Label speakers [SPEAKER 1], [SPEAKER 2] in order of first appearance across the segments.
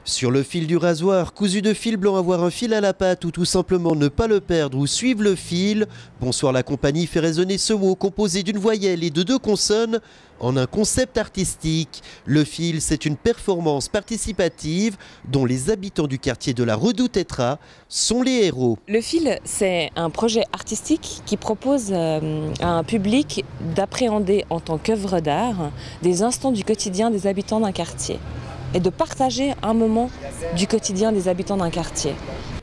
[SPEAKER 1] Sur le fil du rasoir, cousu de fil blanc, avoir un fil à la patte ou tout simplement ne pas le perdre ou suivre le fil. Bonsoir la compagnie fait résonner ce mot composé d'une voyelle et de deux consonnes en un concept artistique. Le fil, c'est une performance participative dont les habitants du quartier de la Redoute Tétra sont les héros.
[SPEAKER 2] Le fil, c'est un projet artistique qui propose à un public d'appréhender en tant qu'œuvre d'art des instants du quotidien des habitants d'un quartier et de partager un moment du quotidien des habitants d'un quartier.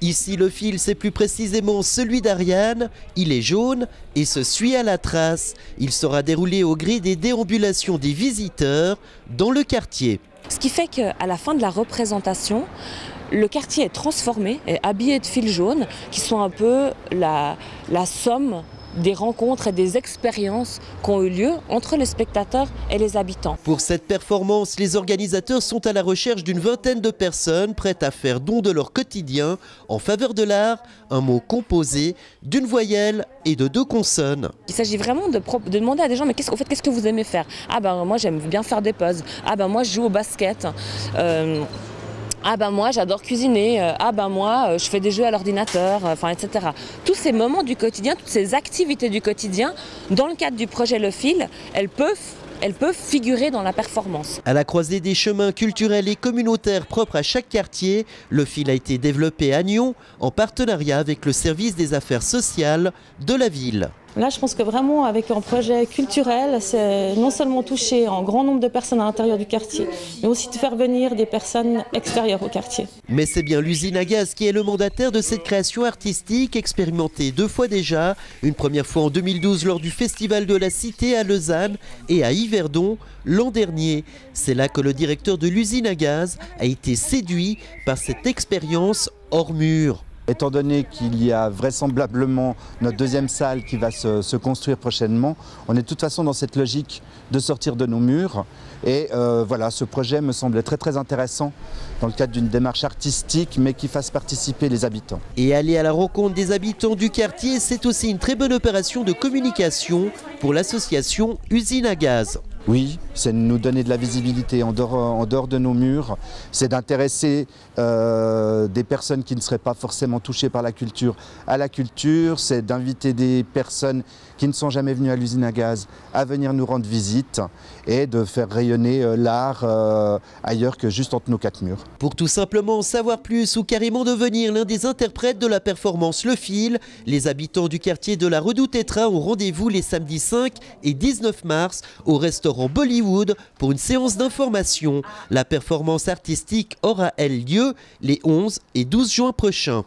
[SPEAKER 1] Ici, le fil, c'est plus précisément celui d'Ariane. Il est jaune et se suit à la trace. Il sera déroulé au gré des déambulations des visiteurs dans le quartier.
[SPEAKER 2] Ce qui fait qu'à la fin de la représentation, le quartier est transformé et habillé de fils jaunes qui sont un peu la somme des rencontres et des expériences qui ont eu lieu entre les spectateurs et les habitants.
[SPEAKER 1] Pour cette performance, les organisateurs sont à la recherche d'une vingtaine de personnes prêtes à faire don de leur quotidien en faveur de l'art, un mot composé d'une voyelle et de deux consonnes.
[SPEAKER 2] Il s'agit vraiment de demander à des gens, mais qu'est-ce que vous aimez faire? Ah ben moi j'aime bien faire des puzzles, ah ben moi je joue au basket. Ah ben moi j'adore cuisiner, ah ben moi je fais des jeux à l'ordinateur, etc. Tous ces moments du quotidien, toutes ces activités du quotidien, dans le cadre du projet Le Fil, elles peuvent figurer dans la performance.
[SPEAKER 1] À la croisée des chemins culturels et communautaires propres à chaque quartier, Le Fil a été développé à Nyon en partenariat avec le service des affaires sociales de la ville.
[SPEAKER 3] Là, je pense que vraiment, avec un projet culturel, c'est non seulement toucher un grand nombre de personnes à l'intérieur du quartier, mais aussi de faire venir des personnes extérieures au quartier.
[SPEAKER 1] Mais c'est bien l'usine à gaz qui est le mandataire de cette création artistique, expérimentée 2 fois déjà. Une première fois en 2012 lors du Festival de la Cité à Lausanne et à Yverdon l'an dernier. C'est là que le directeur de l'usine à gaz a été séduit par cette expérience hors mur.
[SPEAKER 4] Étant donné qu'il y a vraisemblablement notre deuxième salle qui va se construire prochainement, on est de toute façon dans cette logique de sortir de nos murs. Et voilà, ce projet me semblait très intéressant dans le cadre d'une démarche artistique, mais qui fasse participer les habitants.
[SPEAKER 1] Et aller à la rencontre des habitants du quartier, c'est aussi une très bonne opération de communication pour l'association Usine à Gaz.
[SPEAKER 4] Oui, c'est de nous donner de la visibilité en dehors de nos murs, c'est d'intéresser des personnes qui ne seraient pas forcément touchées par la culture à la culture, c'est d'inviter des personnes qui ne sont jamais venues à l'usine à gaz à venir nous rendre visite et de faire rayonner l'art ailleurs que juste entre nos 4 murs.
[SPEAKER 1] Pour tout simplement savoir plus ou carrément devenir l'un des interprètes de la performance Le Fil, les habitants du quartier de la Redoute Tétra ont rendez-vous les samedis 5 et 19 mars au restaurant Bollywood pour une séance d'information. La performance artistique aura elle lieu les 11 et 12 juin prochains.